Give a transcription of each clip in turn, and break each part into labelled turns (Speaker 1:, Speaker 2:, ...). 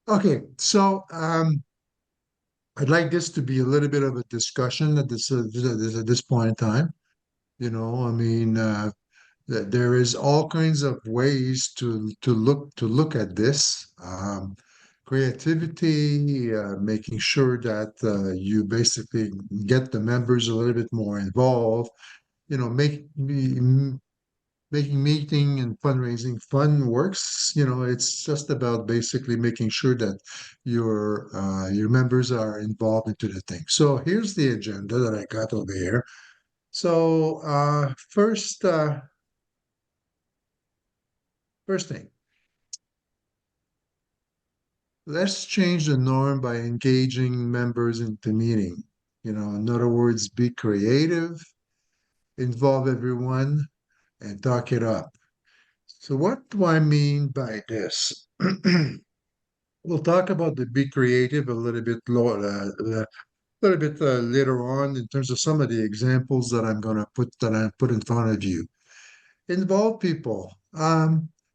Speaker 1: Okay, so I'd like this to be a little bit of a discussion at this point in time. I mean, there is all kinds of ways to look at this. Creativity, making sure that you basically get the members a little bit more involved. Making meeting and fundraising fun works. It's just about basically making sure that your members are involved into the thing. So here's the agenda that I got over here. So first thing, let's change the norm by engaging members into meeting. In other words, be creative, involve everyone, and talk it up. So what do I mean by this? We'll talk about the be creative a little bit later on in terms of some of the examples that I put in front of you. Involve people.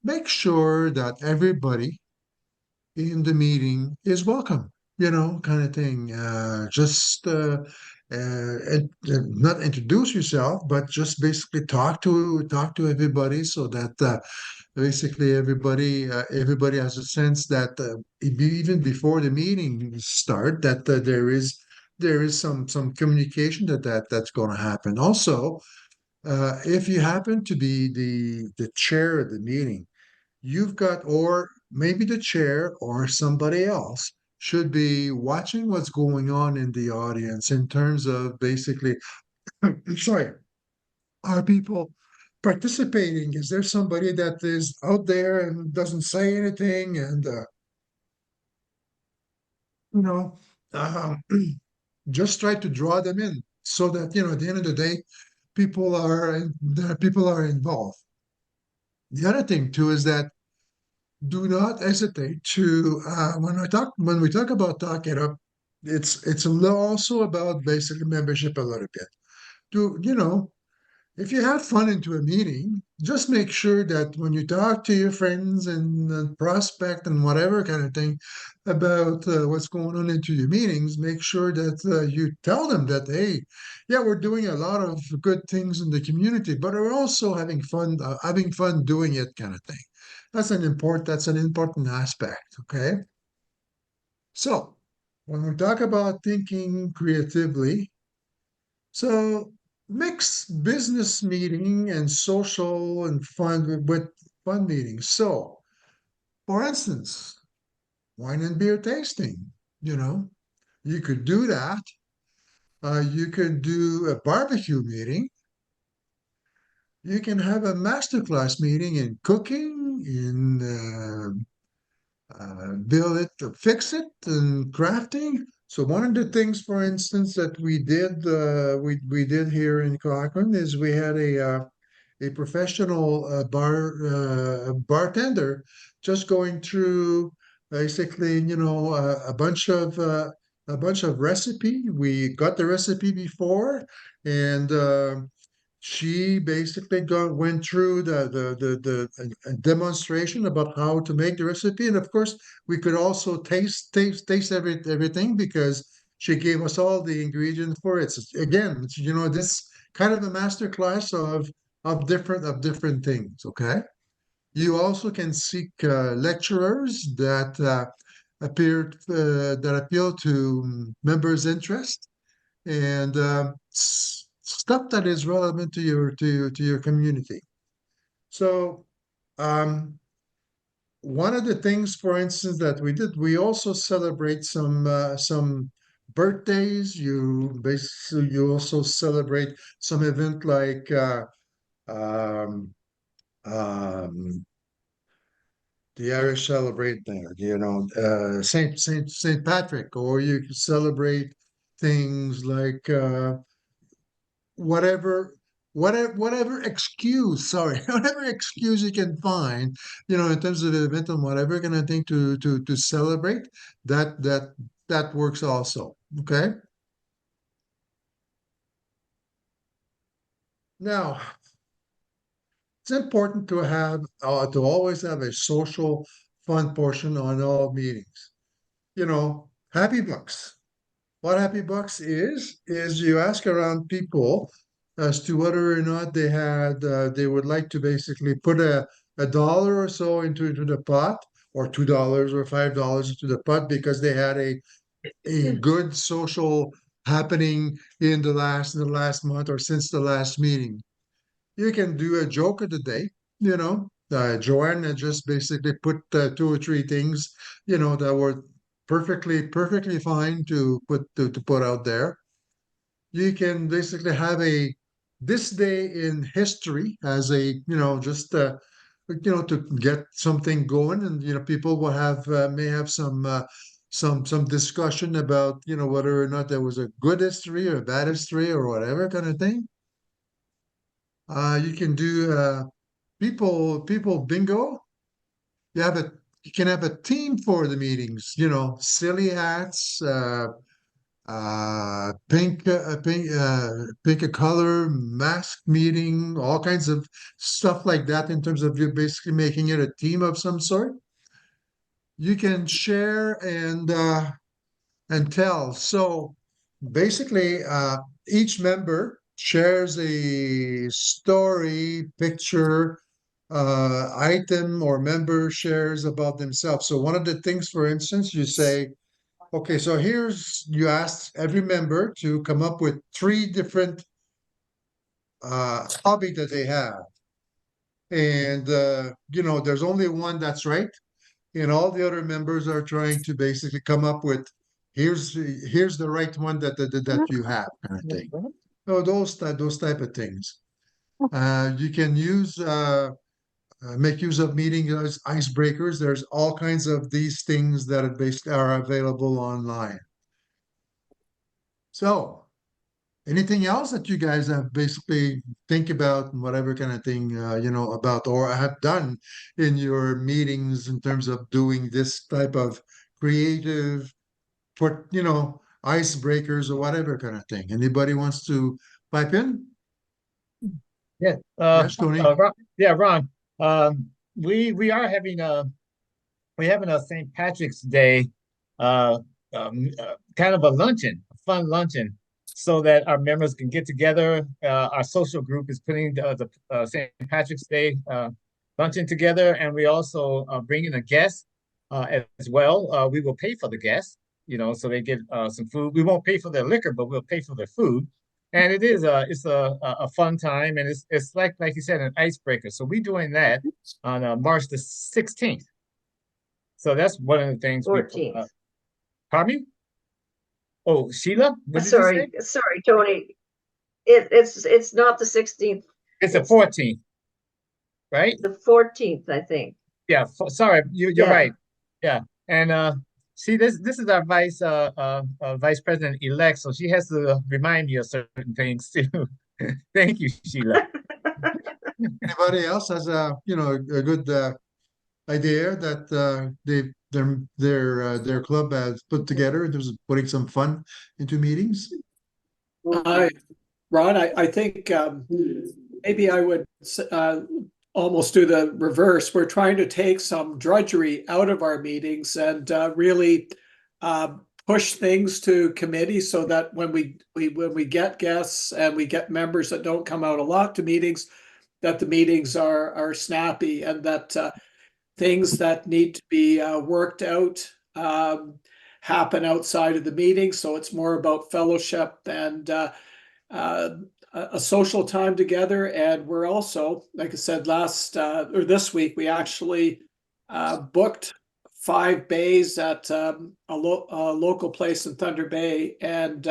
Speaker 1: Make sure that everybody in the meeting is welcome. Kind of thing. Just not introduce yourself, but just basically talk to everybody so that basically everybody has a sense that even before the meeting start that there is some communication that's going to happen. Also, if you happen to be the chair of the meeting, you've got, or maybe the chair or somebody else should be watching what's going on in the audience in terms of basically sorry, are people participating? Is there somebody that is out there and doesn't say anything? And, you know, um, just try to draw them in so that, at the end of the day, people are involved. The other thing too is that do not hesitate to when we talk about talk it up. Also about basic membership a little bit. Do If you have fun into a meeting, just make sure that when you talk to your friends and prospect and whatever kind of thing about what's going on into your meetings, make sure that you tell them that, hey, yeah, we're doing a lot of good things in the community, but we're also having fun doing it kind of thing. That's an important aspect. Okay. So when we talk about thinking creatively, so mix business meeting and social and fun with fun meetings. So, for instance, wine and beer tasting. You know, you could do that. You could do a barbecue meeting. You can have a masterclass meeting in cooking, in build it, fix it, and crafting. So one of the things, for instance, that we did here in Cochrane is we had a professional bartender just going through basically, a bunch of recipe. We got the recipe before, and she basically went through the demonstration about how to make the recipe, and of course, we could also taste everything because she gave us all the ingredients for it. So again, this kind of a master class of different things. Okay, you also can seek lecturers that appeal to members' interest and stuff that is relevant to your community. So, um, one of the things, for instance, that we did, we also celebrate some birthdays. You also celebrate some event like um, um, the Irish celebrate there, Saint Patrick, or you can celebrate things like whatever whatever excuse, sorry, whatever excuse you can find, in terms of the event and whatever kind of thing to celebrate, that works also. Okay. Now, it's important to always have a social fun portion on all meetings. happy bucks. What happy bucks is you ask around people as to whether or not they would like to basically put a dollar or so into the pot, or $2 or $5 into the pot, because they had a good social happening in the last month or since the last meeting. You can do a joke of the day. Joanne had just basically put two or three things, that were perfectly fine to put out there. You can basically have a this day in history as a, just to get something going, and people will have may have some discussion about, whether or not there was a good history or a bad history or whatever kind of thing. You can do people bingo. You can have a theme for the meetings. Silly hats, pick a color, mask meeting, all kinds of stuff like that. In terms of you basically making it a team of some sort, you can share and tell. So basically, each member shares a story, picture, item, or member shares about themselves. So one of the things, for instance, you say, okay, so you ask every member to come up with three different hobby that they have. And, there's only one that's right. And all the other members are trying to basically come up with, here's the right one that you have, kind of thing. So those type of things. You can make use of meeting as icebreakers. There's all kinds of these things that basically are available online. So, anything else that you guys have basically think about, whatever kind of thing, about or have done in your meetings in terms of doing this type of creative, icebreakers or whatever kind of thing? Anybody wants to pipe in?
Speaker 2: Yeah,
Speaker 1: Yes, Tony.
Speaker 2: Yeah, Ron. We are having we're having a St. Patrick's Day, kind of a luncheon, a fun luncheon, so that our members can get together. Our social group is putting the St. Patrick's Day luncheon together, and we also bringing a guest as well. We will pay for the guests, so they get some food. We won't pay for their liquor, but we'll pay for their food. And it's a fun time, and it's like you said, an icebreaker. So we're doing that on March the 16th. So that's one of the things we.
Speaker 3: 14th.
Speaker 2: Pardon me? Oh, Sheila, what did you say?
Speaker 3: Sorry, Tony. It's not the 16th.
Speaker 2: It's the
Speaker 3: It's
Speaker 2: 14th, right?
Speaker 3: the 14th, I think.
Speaker 2: Yeah. Sorry, you're
Speaker 3: Yeah.
Speaker 2: right. Yeah, and see, this is our vice president elect, so she has to remind me of certain things too. Thank you, Sheila.
Speaker 1: Anybody else has a good idea that their club has put together in terms of putting some fun into meetings?
Speaker 4: I, Ron, I think maybe I would almost do the reverse. We're trying to take some drudgery out of our meetings and really push things to committee so that when we get guests and we get members that don't come out a lot to meetings, that the meetings are snappy and that things that need to be worked out happen outside of the meeting. So it's more about fellowship and a social time together. And we're also, like I said, or this week, we actually booked 5 bays at a local place in Thunder Bay and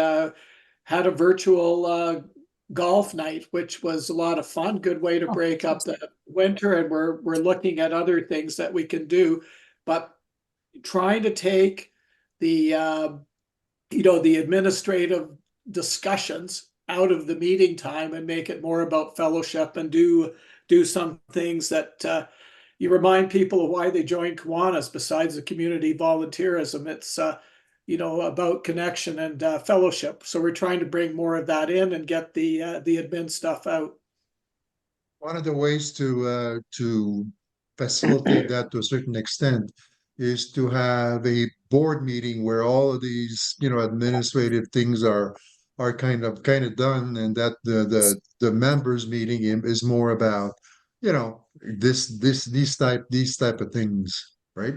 Speaker 4: had a virtual golf night, which was a lot of fun. Good way to break up the winter. And we're looking at other things that we can do, but trying to take the the administrative discussions out of the meeting time and make it more about fellowship and do some things that you remind people of why they joined Kiwanis besides the community volunteerism. It's about connection and fellowship. So we're trying to bring more of that in and get the admin stuff out.
Speaker 1: One of the ways to facilitate that to a certain extent is to have a board meeting where all of these, administrative things are kind of done, and that the members meeting is more about, these type of things, right?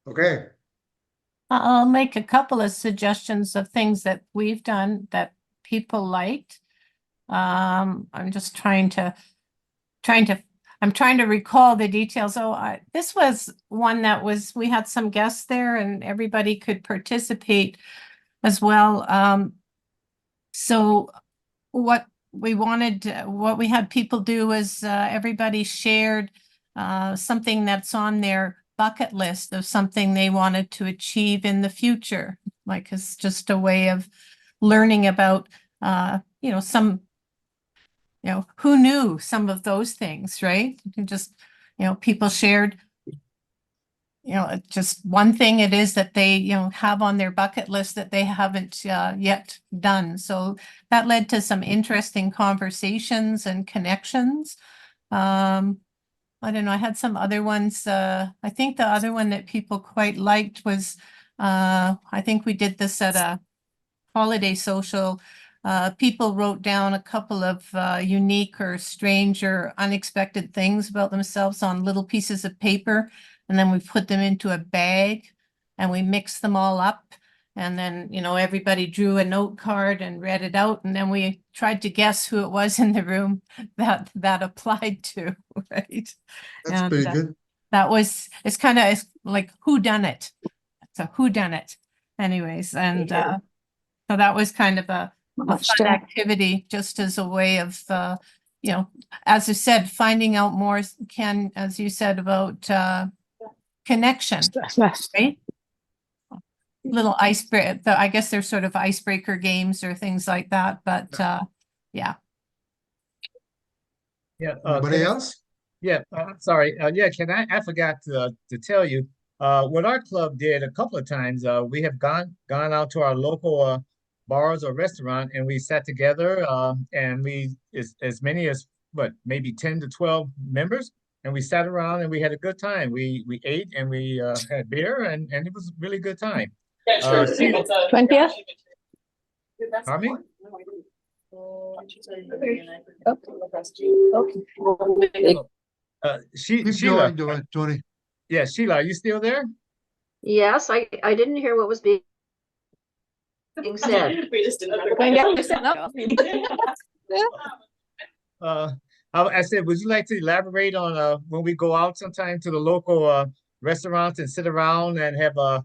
Speaker 1: Okay.
Speaker 5: I'll make a couple of suggestions of things that we've done that people liked. I'm just I'm trying to recall the details. Oh, this was one that we had some guests there and everybody could participate as well. So what we had people do is everybody shared something that's on their bucket list of something they wanted to achieve in the future. Like it's just a way of learning about, who knew some of those things, right? You just, people shared, just one thing it is that they, have on their bucket list that they haven't yet done. So that led to some interesting conversations and connections. I don't know, I had some other ones. I think the other one that people quite liked was, I think we did this at a holiday social. People wrote down a couple of unique or strange or unexpected things about themselves on little pieces of paper. And then we put them into a bag and we mixed them all up. And then, everybody drew a note card and read it out. And then we tried to guess who it was in the room that applied to, right?
Speaker 1: That's
Speaker 5: And
Speaker 1: pretty good.
Speaker 5: it's kind of like who done it. So who done it anyways. And
Speaker 3: Yeah.
Speaker 5: so that was kind of a
Speaker 3: Much
Speaker 5: fun
Speaker 3: to-
Speaker 5: activity, just as a way of, as I said, finding out more as you said, about connection, right? Little icebreaker, I guess they're sort of icebreaker games or things like that, but yeah.
Speaker 2: Yeah.
Speaker 1: Anybody else?
Speaker 2: Yeah, sorry. Yeah, I forgot to tell you, what our club did a couple of times, we have gone out to our local bars or restaurant and we sat together and we as many as maybe 10 to 12 members, and we sat around and we had a good time. We ate and we had beer and it was a really good time. Sheila,
Speaker 5: 20th?
Speaker 2: pardon me?
Speaker 1: Keep
Speaker 2: Sheila,
Speaker 1: going, Tony.
Speaker 2: yeah, Sheila, are you still there?
Speaker 3: Yes, I didn't hear what was being said.
Speaker 6: We just didn't.
Speaker 2: I said, would you like to elaborate on when we go out sometime to the local restaurants and sit around and have a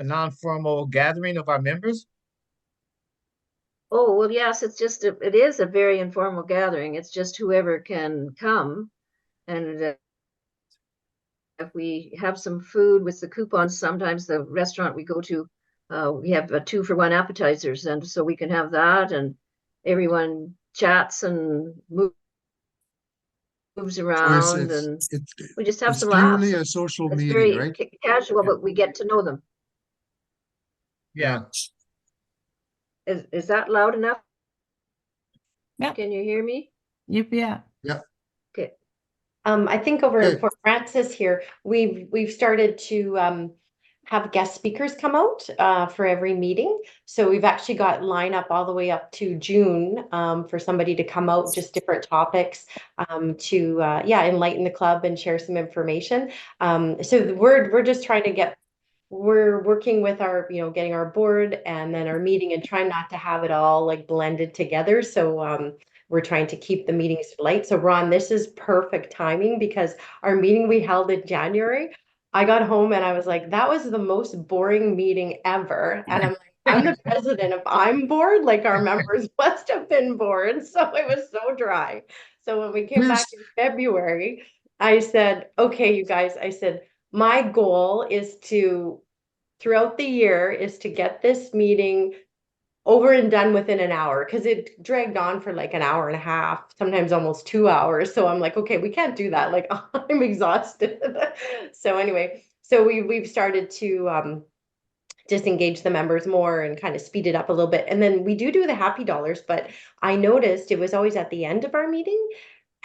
Speaker 2: non-formal gathering of our members?
Speaker 3: Oh, well, yes, it is a very informal gathering. It's just whoever can come. And if we have some food with the coupons, sometimes the restaurant we go to, we have 2-for-1 appetizers. And so we can have that and everyone chats and moves around and we just have
Speaker 1: it's
Speaker 3: some laughs.
Speaker 1: purely a social
Speaker 3: It's
Speaker 1: meeting,
Speaker 3: very
Speaker 1: right?
Speaker 3: casual, but we get to know them.
Speaker 2: Yeah.
Speaker 3: Is that loud enough?
Speaker 5: Yeah.
Speaker 3: Can you hear me?
Speaker 5: Yep, yeah.
Speaker 3: Okay.
Speaker 6: I think over
Speaker 1: Okay.
Speaker 6: in Fort Francis here, we've started to have guest speakers come out for every meeting. So we've actually got lineup all the way up to June for somebody to come out, just different topics to enlighten the club and share some information. So we're just trying to we're working with our, getting our board and then our meeting and trying not to have it all like blended together. So we're trying to keep the meetings light. So Ron, this is perfect timing because our meeting we held in January, I got home and I was like, that was the most boring meeting ever. And I'm like, I'm the president. If I'm bored, like our members must have been bored. So it was so dry. So when we came back in February, I said, okay, you guys, I said, my goal is throughout the year is to get this meeting over and done within an hour because it dragged on for like an hour and a half, sometimes almost 2 hours. So I'm like, okay, we can't do that. Like I'm exhausted. So anyway, so we've started to disengage the members more and kind of speed it up a little bit. And then we do the happy dollars, but I noticed it was always at the end of our meeting.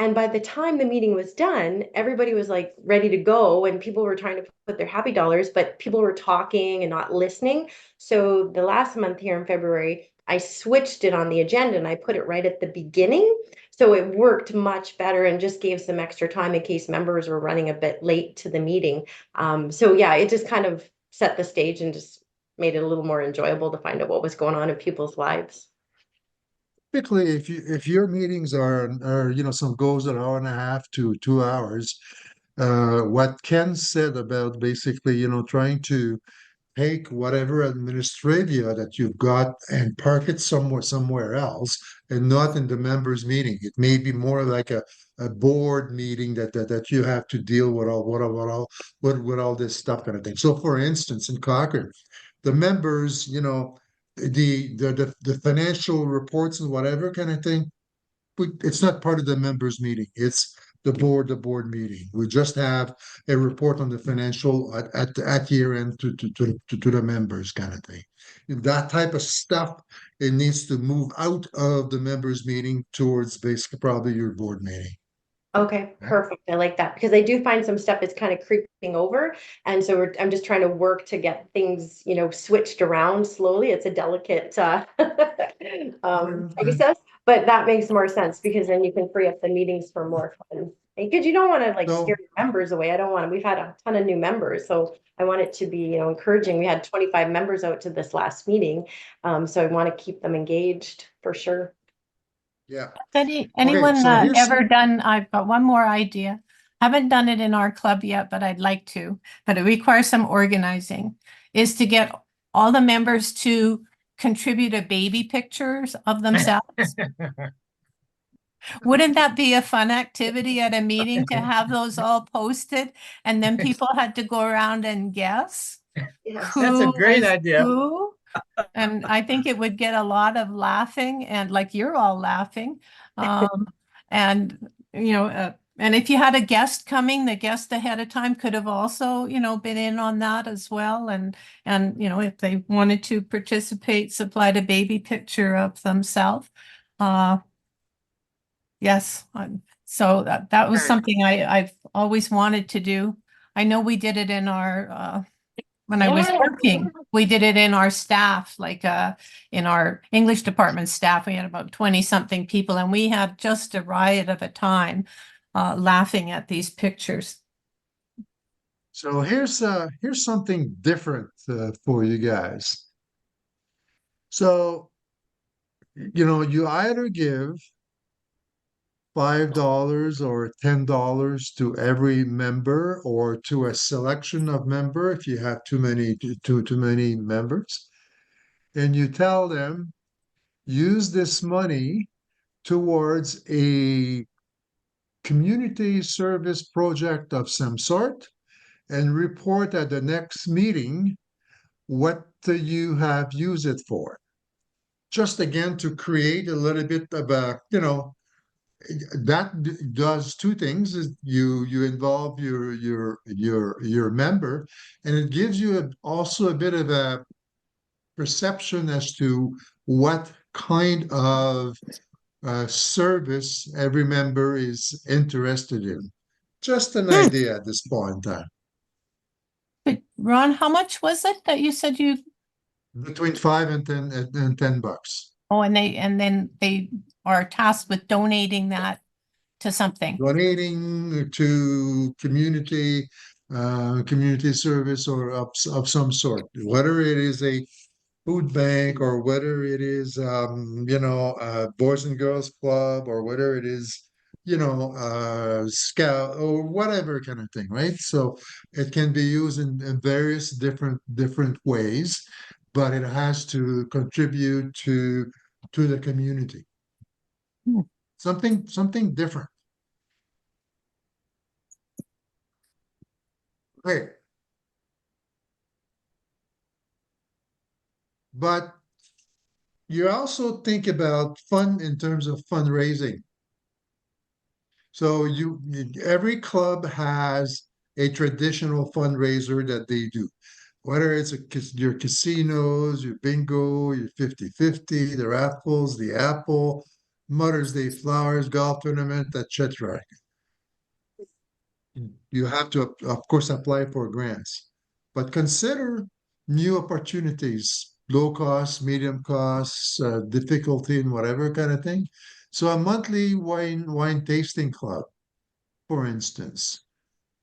Speaker 6: And by the time the meeting was done, everybody was like ready to go and people were trying to put their happy dollars, but people were talking and not listening. So the last month here in February, I switched it on the agenda and I put it right at the beginning. So it worked much better and just gave some extra time in case members were running a bit late to the meeting. So yeah, it just kind of set the stage and just made it a little more enjoyable to find out what was going on in people's lives.
Speaker 1: Typically, if your meetings are some goes an hour and a half to 2 hours, what Ken said about basically trying to take whatever administratia that you've got and park it somewhere else and not in the members meeting. It may be more like a board meeting that you have to deal with with all this stuff kind of thing. So for instance, in Cochrane, the members, the financial reports and whatever kind of thing, it's not part of the members meeting. It's the board meeting. We just have a report on the financial at year end to the members kind of thing. That type of stuff, it needs to move out of the members meeting towards basically probably your board meeting.
Speaker 6: Okay, perfect. I like that because I do find some stuff is kind of creeping over. And so I'm just trying to work to get things, switched around slowly. It's a delicate process, but that makes more sense because then you can free up the meetings for more fun. Because you don't want to
Speaker 1: So
Speaker 6: scare your members away. I don't want to, we've had a ton of new members. So I want it to be, encouraging. We had 25 members out to this last meeting. So I want to keep them engaged for sure.
Speaker 1: yeah.
Speaker 5: Anyone
Speaker 1: so here's
Speaker 5: ever done, I've got one more idea. Haven't done it in our club yet, but I'd like to, but it requires some organizing, is to get all the members to contribute a baby pictures of themselves. Wouldn't that be a fun activity at a meeting to have those all posted and then people had to go around and guess
Speaker 3: Yes.
Speaker 2: That's a
Speaker 5: who
Speaker 2: great
Speaker 5: was
Speaker 2: idea.
Speaker 5: who? And I think it would get a lot of laughing and like you're all laughing. And, and if you had a guest coming, the guest ahead of time could have also, been in on that as well. And, if they wanted to participate, supplied a baby picture of themselves. Yes. So that was something I've always wanted to do. I know we did it in our, when I was working, we did it in our staff, like in our English department staff, we had about 20 something people and we had just a riot of a time laughing at these pictures.
Speaker 1: So here's something different for you guys. So you either give $5 or $10 to every member or to a selection of member if you have too many members, and you tell them use this money towards a community service project of some sort and report at the next meeting what you have used it for. Just again to create a little bit of a, that does two things: is you involve your member, and it gives you also a bit of a perception as to what kind of service every member is interested in. Just an idea at this point in time.
Speaker 5: But Ron, how much was it that you said you?
Speaker 1: Between $5 and $10.
Speaker 5: Oh, and then they are tasked with donating that to something.
Speaker 1: Donating to community service or of some sort, whether it is a food bank or whether it is Boys and Girls Club or whether it is scout or whatever kind of thing, right? So it can be used in various different ways, but it has to contribute to the community.
Speaker 5: Hmm.
Speaker 1: Something different. Okay. But you also think about fun in terms of fundraising. So every club has a traditional fundraiser that they do, whether it's your casinos, your bingo, your 50-50, the raffles, the apple, Mother's Day flowers, golf tournament, etc. You have to, of course, apply for grants, but consider new opportunities, low cost, medium cost, difficulty, and whatever kind of thing. So a monthly wine tasting club, for instance,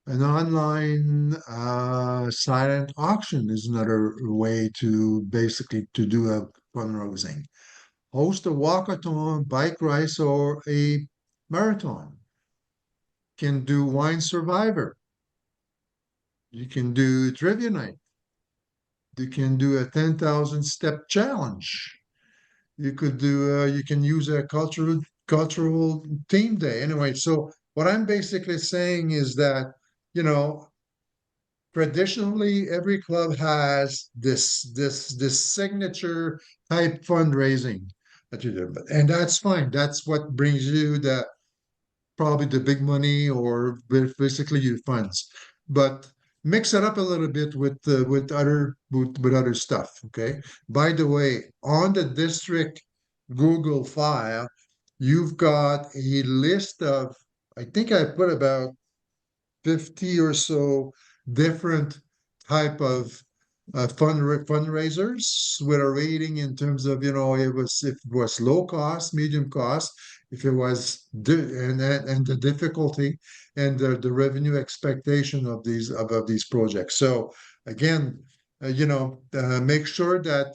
Speaker 1: an online silent auction is another way to basically to do a fundraising. Host a walkathon, bike race, or a marathon. Can do wine survivor. You can do trivia night. You can do a 10,000 step challenge. You can use a cultural theme day. Anyway, so what I'm basically saying is that, you know, traditionally every club has this signature type fundraising that you do. And that's fine. That's what brings you the probably the big money or basically your funds. But mix it up a little bit with other stuff. Okay. By the way, on the district Google file, you've got a list of I think I put about 50 or so different type of fundraisers with a rating in terms of if it was low cost, medium cost, if it was and the difficulty and the revenue expectation of these projects. So again, make sure that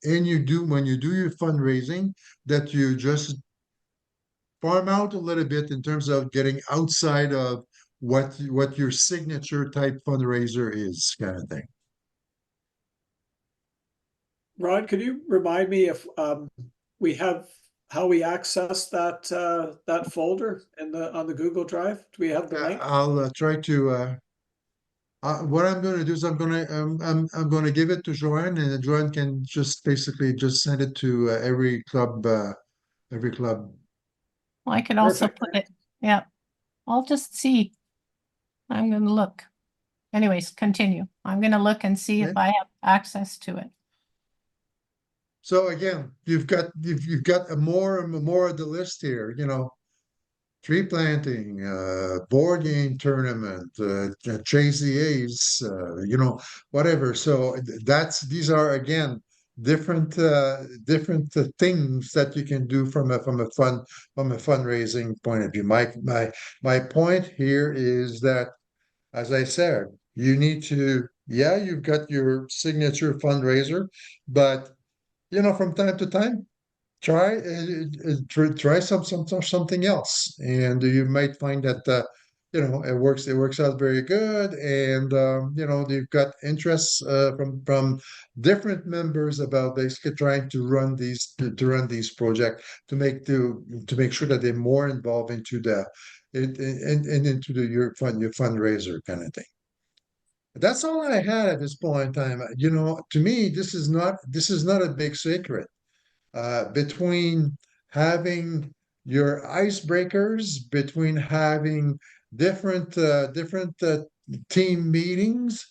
Speaker 1: when you do your fundraising that you just farm out a little bit in terms of getting outside of what your signature type fundraiser is, kind of thing.
Speaker 4: Ron, could you remind me if we have how we access that folder on the Google Drive? Do we have the link?
Speaker 1: I'll try to. What I'm going to do is I'm going to give it to Joanne, and Joanne can just basically just send it to every club. Every club.
Speaker 5: Well, I could also
Speaker 4: Perfect.
Speaker 5: put it, yeah, I'll just see. I'm going to look. Anyways, continue. I'm going to look and see if
Speaker 1: Okay.
Speaker 5: I have access to it.
Speaker 1: So again, you've got a more of the list here. Tree planting, board game tournament, chase the ace, whatever. So these are again different things that you can do from a fundraising point of view. My point here is that, as I said, you need to, yeah, you've got your signature fundraiser, but from time to time try something else, and you might find that it works out very good, and you've got interests from different members about basically trying to run these projects to make sure that they're more involved into your fundraiser kind of thing. That's all I had at this point in time. To me, this is not a big secret between having your icebreakers, between having different team meetings,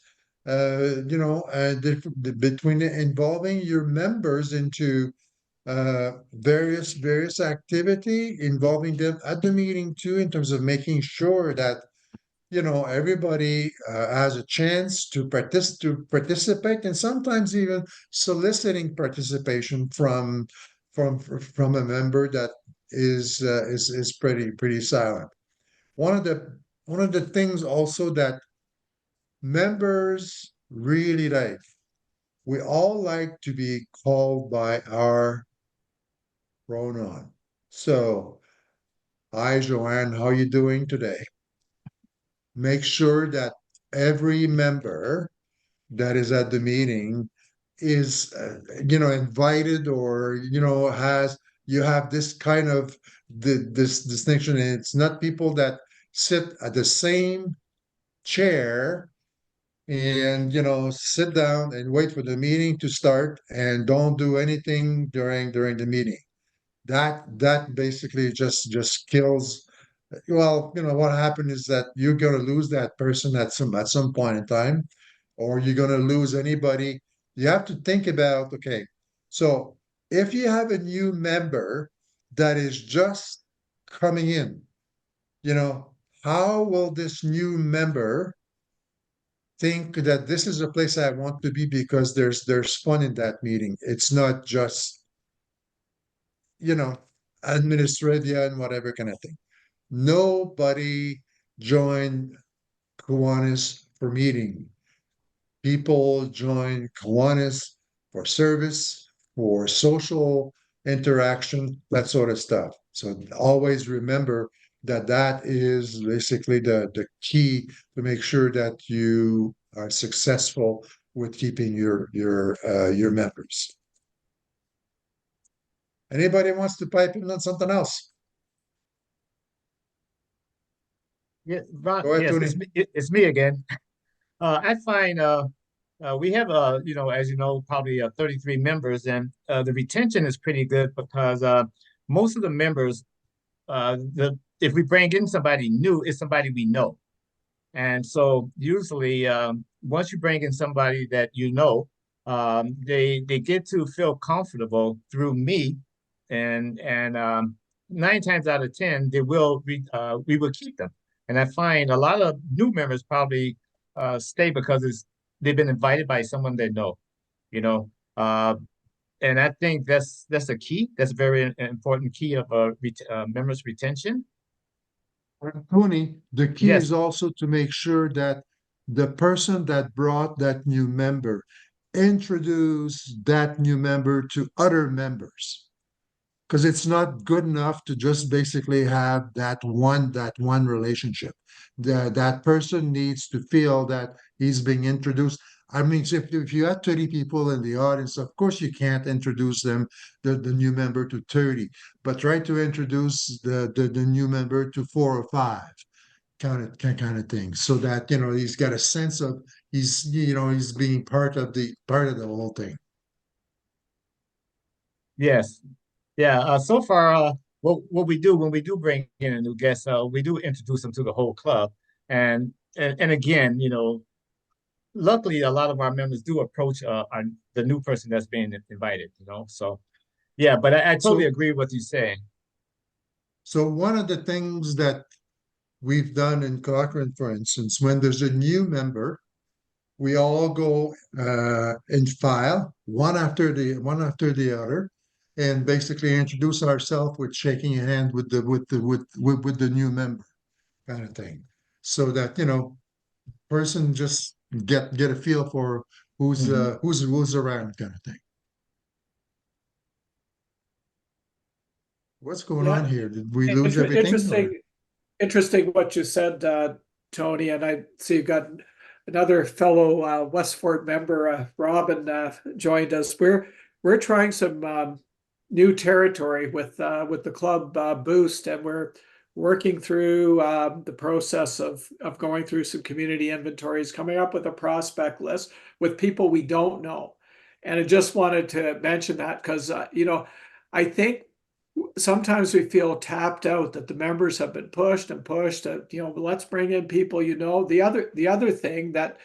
Speaker 1: between involving your members into various activity, involving them at the meeting too, in terms of making sure that everybody has a chance to participate, and sometimes even soliciting participation from a member that is pretty silent. One of the things also that members really like, we all like to be called by our pronoun. So, hi Joanne, how are you doing today? Make sure that every member that is at the meeting is invited, or has you have this kind of this distinction, and it's not people that sit at the same chair and sit down and wait for the meeting to start and don't do anything during the meeting. That basically just kills. Well, what happened is that you're going to lose that person at some point in time, or you're going to lose anybody. You have to think about, okay, so if you have a new member that is just coming in, how will this new member think that this is a place I want to be because there's fun in that meeting. It's not just, you know, administrative and whatever kind of thing. Nobody joined Kiwanis for meeting. People join Kiwanis for service, for social interaction, that sort of stuff. So always remember that that is basically the key to make sure that you are successful with keeping your members. Anybody wants to pipe in on something else?
Speaker 2: Yeah, Ron,
Speaker 1: Go ahead,
Speaker 2: yes,
Speaker 1: Tony.
Speaker 2: it's me again. I find we have as you know, probably 33 members, and the retention is pretty good because most of the members, the if we bring in somebody new, it's somebody we know. And so usually, once you bring in somebody that you know, they get to feel comfortable through me, and 9 times out of 10, we will keep them. And I find a lot of new members probably stay because they've been invited by someone they know, you know. And I think that's a key. That's a very important key of members retention.
Speaker 1: Tony, the key
Speaker 2: Yes.
Speaker 1: is also to make sure that the person that brought that new member introduce that new member to other members. Because it's not good enough to just basically have that one relationship. That person needs to feel that he's being introduced. I mean, if you have 30 people in the audience, of course you can't introduce the new member to 30, but try to introduce the new member to 4 or 5 kind of thing, so that he's got a sense of he's being part of the whole thing.
Speaker 2: Yes. Yeah. So far, what we do when we do bring in a new guest, we do introduce them to the whole club, and again, luckily a lot of our members do approach the new person that's being invited. So yeah. But I totally
Speaker 1: So,
Speaker 2: agree with what you're saying.
Speaker 1: so one of the things that we've done in Cochrane, for instance, when there's a new member, we all go in file, one after the other, and basically introduce ourselves with shaking a hand with the new member, kind of thing, so that person just get a feel for who's
Speaker 2: Mhm.
Speaker 1: uh, who's who's around, kind of thing. What's going on
Speaker 4: Yeah,
Speaker 1: here? Did we lose everything, or?
Speaker 4: interesting what you said, Tony. And I see you've got another fellow Westford member, Robin, joined us. We're trying some new territory with the club boost, and we're working through the process of going through some community inventories, coming up with a prospect list with people we don't know. And I just wanted to mention that because I think sometimes we feel tapped out, that the members have been pushed and pushed. Let's bring in people. The other thing that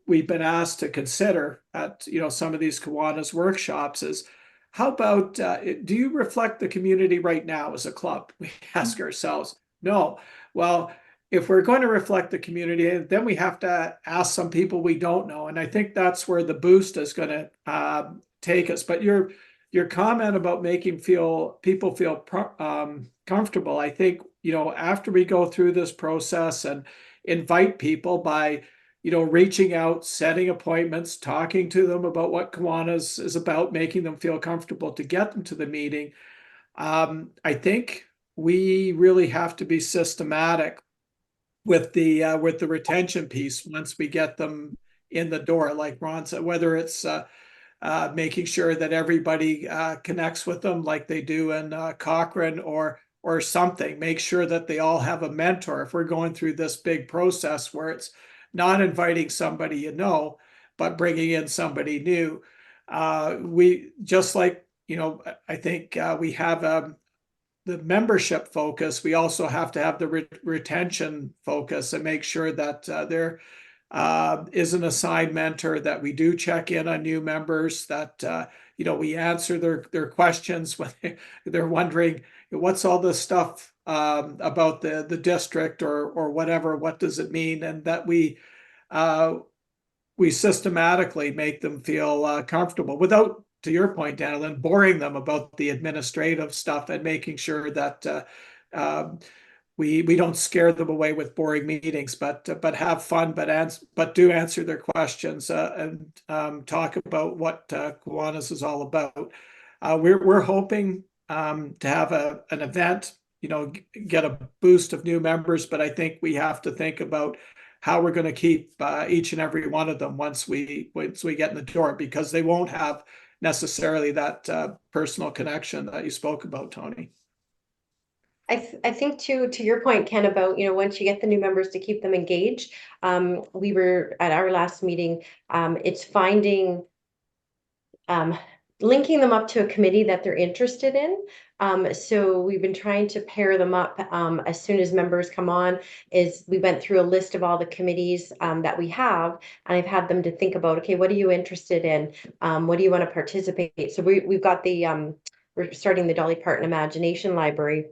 Speaker 4: we've been asked to consider at some of these Kiwanis workshops is, how about do you reflect the community right now as a club? We ask ourselves. No. Well, if we're going to reflect the community, then we have to ask some people we don't know, and I think that's where the boost is going to take us. But your comment about making people feel comfortable, I think, after we go through this process and invite people by, reaching out, setting appointments, talking to them about what Kiwanis is about, making them feel comfortable to get them to the meeting. I think we really have to be systematic with the retention piece once we get them in the door, like Ron said, whether it's making sure that everybody connects with them like they do in Cochrane, or something. Make sure that they all have a mentor. If we're going through this big process where it's not inviting somebody but bringing in somebody new, we just like I think we have the membership focus. We also have to have the retention focus and make sure that is an assigned mentor, that we do check in on new members, that we answer their questions when they're wondering what's all this stuff about the district or whatever, what does it mean, and that we systematically make them feel comfortable without, to your point, Daniel, boring them about the administrative stuff, and making sure that we don't scare them away with boring meetings, but have fun, but do answer their questions, and talk about what Kiwanis is all about. We're hoping to have an event, get a boost of new members, but I think we have to think about how we're going to keep each and every one of them once we get in the door, because they won't have necessarily that personal connection that you spoke about, Tony.
Speaker 6: I think to your point, Ken, about, once you get the new members, to keep them engaged. We were at our last meeting, it's finding, linking them up to a committee that they're interested in. So we've been trying to pair them up as soon as members come on. We went through a list of all the committees that we have, and I've had them to think about, okay, what are you interested in? What do you want to participate? So we've got we're starting the Dolly Parton Imagination Library.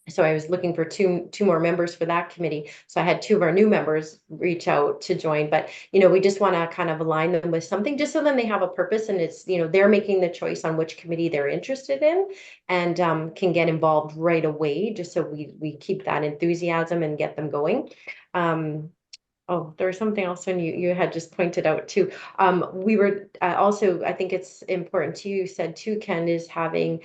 Speaker 6: So I was looking for two more members for that committee. So I had two of our new members reach out to join, but we just want to kind of align them with something, just so then they have a purpose, and it's they're making the choice on which committee they're interested in, and can get involved right away, just so we keep that enthusiasm and get them going. Oh, there was something else when you had just pointed out too. We were also, I think it's important too, you said too, Ken, is having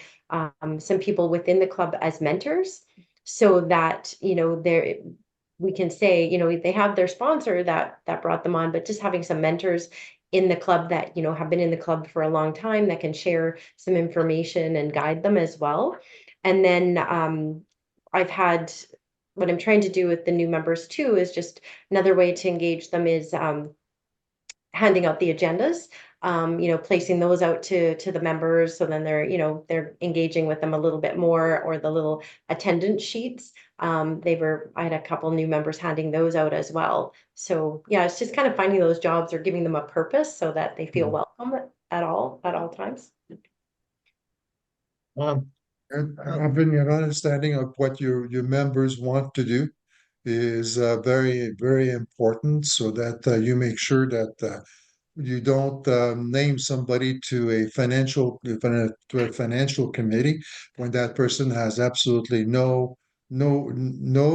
Speaker 6: some people within the club as mentors, so that we can say they have their sponsor that brought them on, but just having some mentors in the club that have been in the club for a long time, that can share some information and guide them as well. And then what I'm trying to do with the new members too is just another way to engage them is handing out the agendas, placing those out to the members, so then they're engaging with them a little bit more, or the little attendance sheets. I had a couple new members handing those out as well. So yeah, it's just kind of finding those jobs or giving them a purpose so that they feel welcome at all times.
Speaker 1: And having an understanding of what your members want to do is very, very important, so that you make sure that you don't name somebody to a financial committee when that person has absolutely no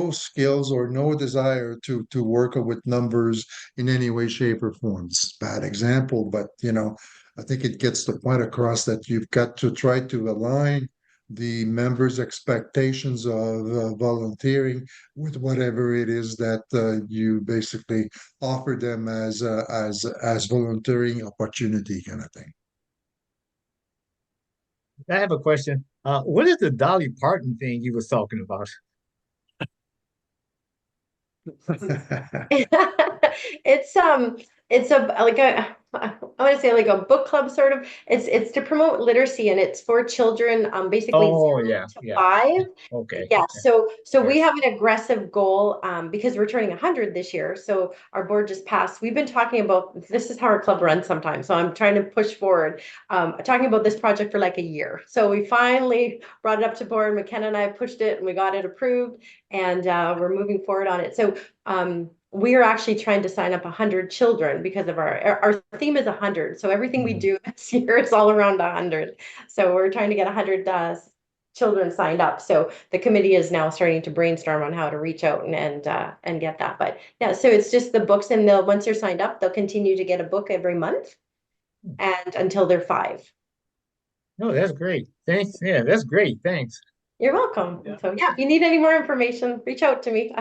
Speaker 1: skills or no desire to work with numbers in any way, shape, or form. It's a bad example, but I think it gets the point across that you've got to try to align the members' expectations of volunteering with whatever it is that you basically offer them as volunteering opportunity, kind of thing.
Speaker 2: I have a question. What is the Dolly Parton thing you was talking about?
Speaker 6: It's I want to say like a book club sort of. It's to promote literacy, and it's for children basically
Speaker 2: Oh,
Speaker 6: 0
Speaker 2: yeah,
Speaker 6: to
Speaker 2: yeah.
Speaker 6: 5.
Speaker 2: Okay.
Speaker 6: Yeah, so we
Speaker 2: Yes.
Speaker 6: have an aggressive goal because we're turning 100 this year. So our board just passed. We've been talking about, this is how our club runs sometimes. So I'm trying to push forward, talking about this project for like a year. So we finally brought it up to board. McKenna and I pushed it, and we got it approved, and we're moving forward on it. So we are actually trying to sign up 100 children, because of our theme is 100. So everything we do this year is all around 100. So we're trying to get 100 children signed up. So the committee is now starting to brainstorm on how to reach out and get that. But yeah, so it's just the books, and once you're signed up, they'll continue to get a book every month, and until they're 5.
Speaker 2: No, that's great. Thanks. Yeah, that's great. Thanks.
Speaker 6: You're welcome.
Speaker 4: Yeah.
Speaker 6: So yeah, if you need any more information, reach out to me.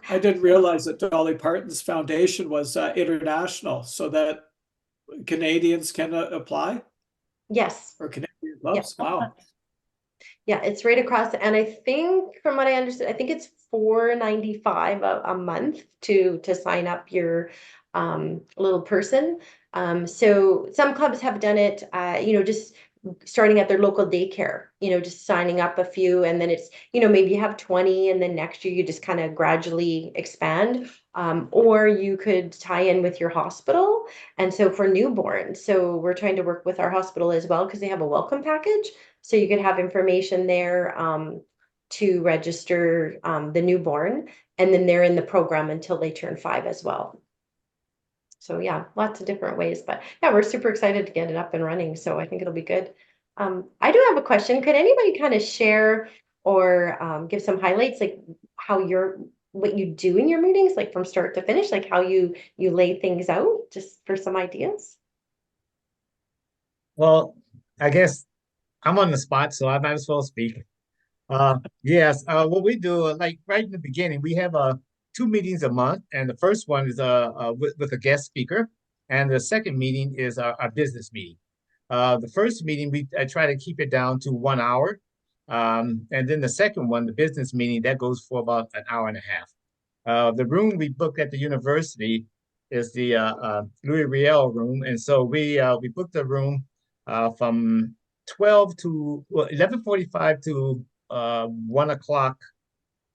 Speaker 4: I didn't realize that Dolly Parton's foundation was international, so that Canadians can apply,
Speaker 6: Yes.
Speaker 4: or Canadian clubs.
Speaker 6: Yeah.
Speaker 4: Wow.
Speaker 6: Yeah, it's right across, and I think from what I understood, I think it's $4.95 a month to sign up your little person. So some clubs have done it, just starting at their local daycare, just signing up a few, and then it's, maybe you have 20 and then next year you just kind of gradually expand. Or you could tie in with your hospital. And so for newborns, so we're trying to work with our hospital as well because they have a welcome package. So you could have information there to register the newborn, and then they're in the program until they turn 5 as well. So yeah, lots of different ways, but yeah, we're super excited to get it up and running. So I think it'll be good. I do have a question. Could anybody kind of share or give some highlights, like what you do in your meetings, like from start to finish, like how you lay things out, just for some ideas?
Speaker 2: Well, I guess I'm on the spot, so I might as well speak. Yes, what we do, like right in the beginning, we have 2 meetings a month, and the first one is with a guest speaker, and the second meeting is our business meeting. The first meeting, I try to keep it down to 1 hour, and then the second one, the business meeting, that goes for about an hour and a half. The room we booked at the university is the Louis Riel room, and so we booked the room from 11:45 to 1 o'clock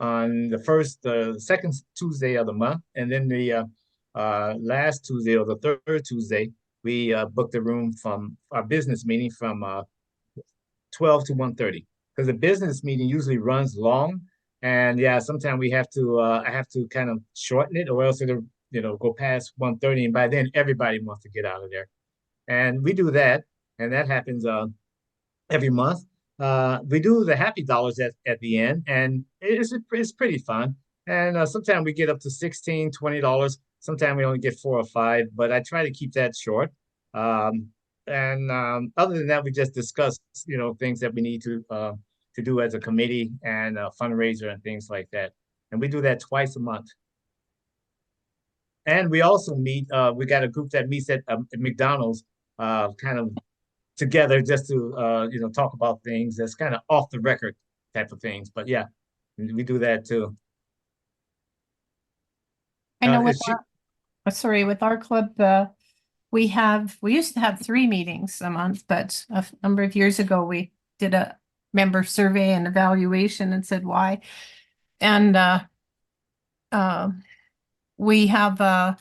Speaker 2: on the second Tuesday of the month, and then the last Tuesday or the third Tuesday, we booked the room from our business meeting from 12 to 1:30, because the business meeting usually runs long, and yeah, sometimes I have to kind of shorten it, or else it'll go past 1:30, and by then everybody wants to get out of there, and we do that, and that happens every month. We do the happy dollars at the end, and it's pretty fun. And sometimes we get up to $16, $20. Sometimes we only get 4 or 5, but I try to keep that short. And other than that, we just discuss, things that we need to do as a committee and a fundraiser and things like that. And we do that twice a month. And we also meet. We got a group that meets at McDonald's, kind of together, just to talk about things that's kind of off the record type of things. But yeah, we do that too.
Speaker 5: I know
Speaker 2: Is
Speaker 5: with our club, we used to have 3 meetings a month, but a number of years ago, we did a member survey and evaluation and said why. And we have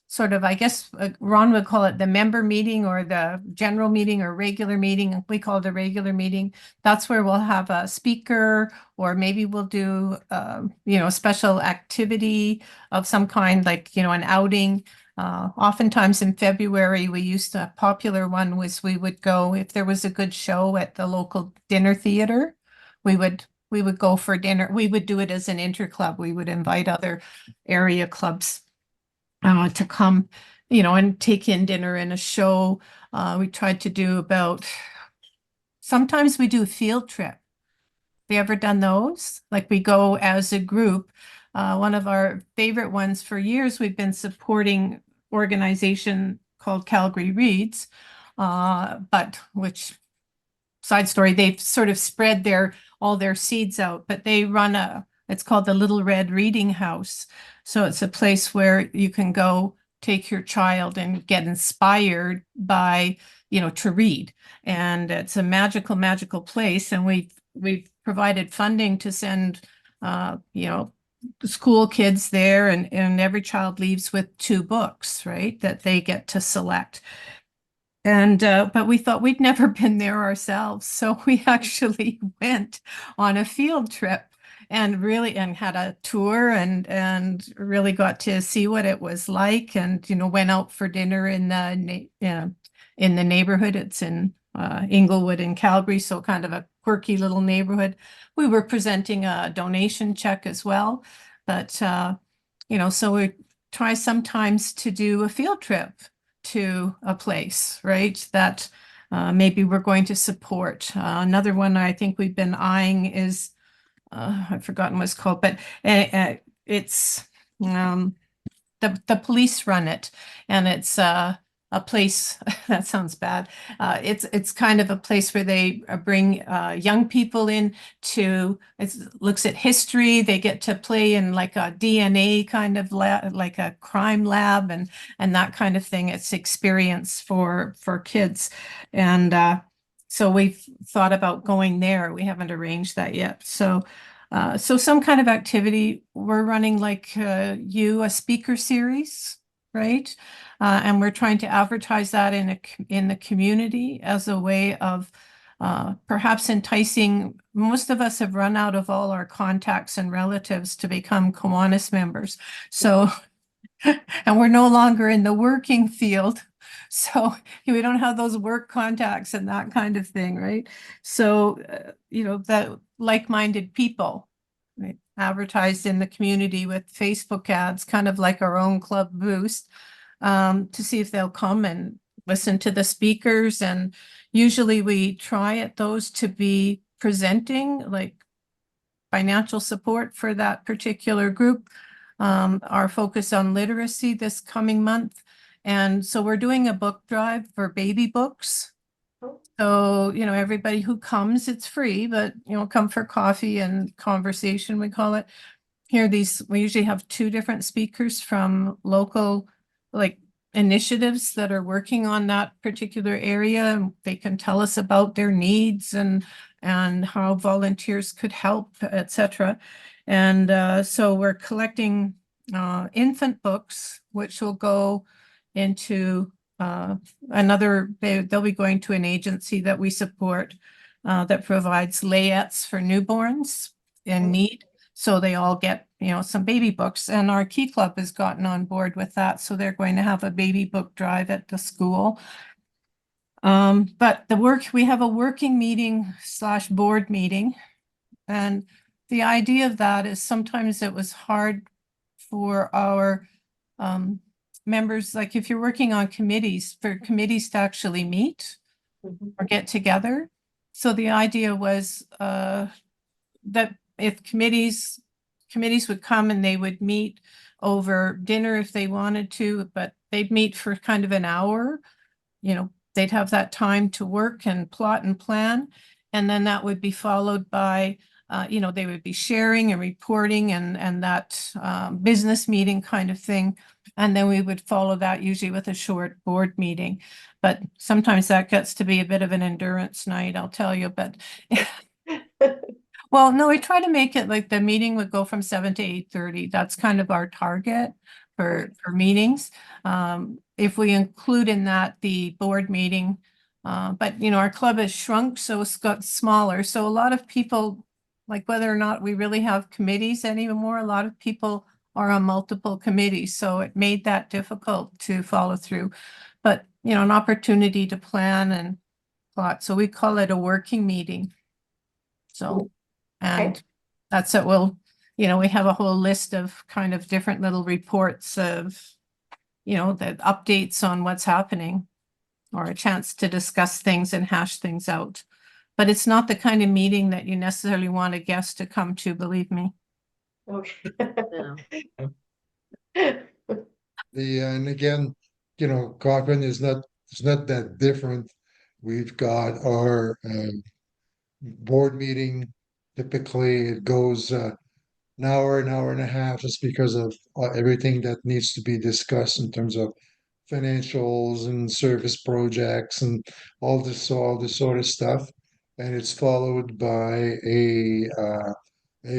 Speaker 5: sort of, I guess, Ron would call it the member meeting or the general meeting or regular meeting. We call it a regular meeting. That's where we'll have a speaker, or maybe we'll do, a special activity of some kind, like, an outing. Oftentimes in February, a popular one was we would go, if there was a good show at the local dinner theater, we would go for dinner. We would do it as an interclub. We would invite other area clubs to come, and take in dinner and a show. We tried to do sometimes we do a field trip. Have you ever done those? Like we go as a group. One of our favorite ones for years, we've been supporting organization called Calgary Reads, but which, side story, they've sort of spread all their seeds out, but they run it's called the Little Red Reading House. So it's a place where you can go take your child and get inspired by, to read. And it's a magical, magical place. And we've provided funding to send, school kids there, and every child leaves with 2 books, right, that they get to select. And but we thought we'd never been there ourselves, so we actually went on a field trip and had a tour and really got to see what it was like, and went out for dinner in the neighborhood. It's in Inglewood in Calgary, so kind of a quirky little neighborhood. We were presenting a donation check as well, but so we try sometimes to do a field trip to a place, right, that maybe we're going to support. Another one I think we've been eyeing is, I've forgotten what it's called, but it's the police run it, and it's a place that sounds bad. It's kind of a place where they bring young people in it looks at history. They get to play in like a DNA kind of lab, like a crime lab, and that kind of thing. It's experience for kids, and So we've thought about going there. We haven't arranged that yet. So so some kind of activity. We're running like a speaker series, right? And we're trying to advertise that in the community as a way of perhaps enticing. Most of us have run out of all our contacts and relatives to become Kiwanis members. So, and we're no longer in the working field. So we don't have those work contacts and that kind of thing, right? So, that like-minded people, right, advertised in the community with Facebook ads, kind of like our own Club Boost, to see if they'll come and listen to the speakers. And usually we try at those to be presenting like financial support for that particular group. Our focus on literacy this coming month. And so we're doing a book drive for baby books. So, everybody who comes, it's free, but, come for coffee and conversation, we call it. We usually have 2 different speakers from local, like, initiatives that are working on that particular area. They can tell us about their needs and how volunteers could help, etc. And so we're collecting infant books, which will go into they'll be going to an agency that we support that provides layettes for newborns in need. So they all get, some baby books, and our Key Club has gotten on board with that. So they're going to have a baby book drive at the school. But we have a working meeting / board meeting. And the idea of that is sometimes it was hard for our members, like if you're working on committees, for committees to actually meet or get together. So the idea was that if committees would come and they would meet over dinner if they wanted to, but they'd meet for kind of an hour, they'd have that time to work and plot and plan. And then that would be followed by, they would be sharing and reporting and that business meeting kind of thing. And then we would follow that usually with a short board meeting. But sometimes that gets to be a bit of an endurance night, I'll tell you. But well, no, we try to make it like the meeting would go from 7 to 8:30. That's kind of our target for meetings. If we include in that the board meeting, but our club has shrunk, so it's got smaller. So a lot of people, like whether or not we really have committees anymore, a lot of people are on multiple committees. So it made that difficult to follow through. But, an opportunity to plan and plot. So we call it a working meeting. So, and that's it. We have a whole list of kind of different little reports of, the updates on what's happening, or a chance to discuss things and hash things out. But it's not the kind of meeting that you necessarily want a guest to come to, believe me.
Speaker 6: Okay.
Speaker 1: And again, Cochrane is not that different. We've got our board meeting. Typically, it goes an hour and a half, just because of everything that needs to be discussed in terms of financials and service projects and all this sort of stuff. And it's followed by a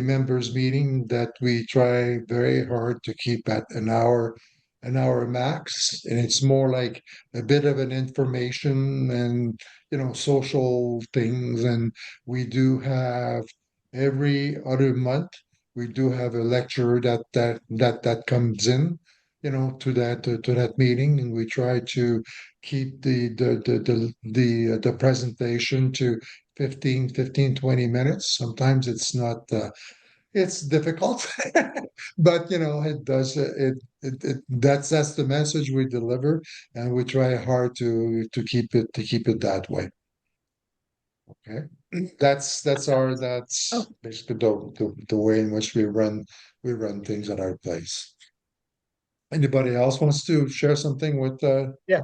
Speaker 1: members meeting that we try very hard to keep at an hour max. And it's more like a bit of an information and social things. And we do have every other month we do have a lecturer that comes in to that meeting, and we try to keep the presentation to 20 minutes. Sometimes it's not it's difficult, but it does that's the message we deliver, and we try hard to keep it that way. Okay, that's basically the way in which we run things at our place. Anybody else wants to share something with
Speaker 2: Yeah,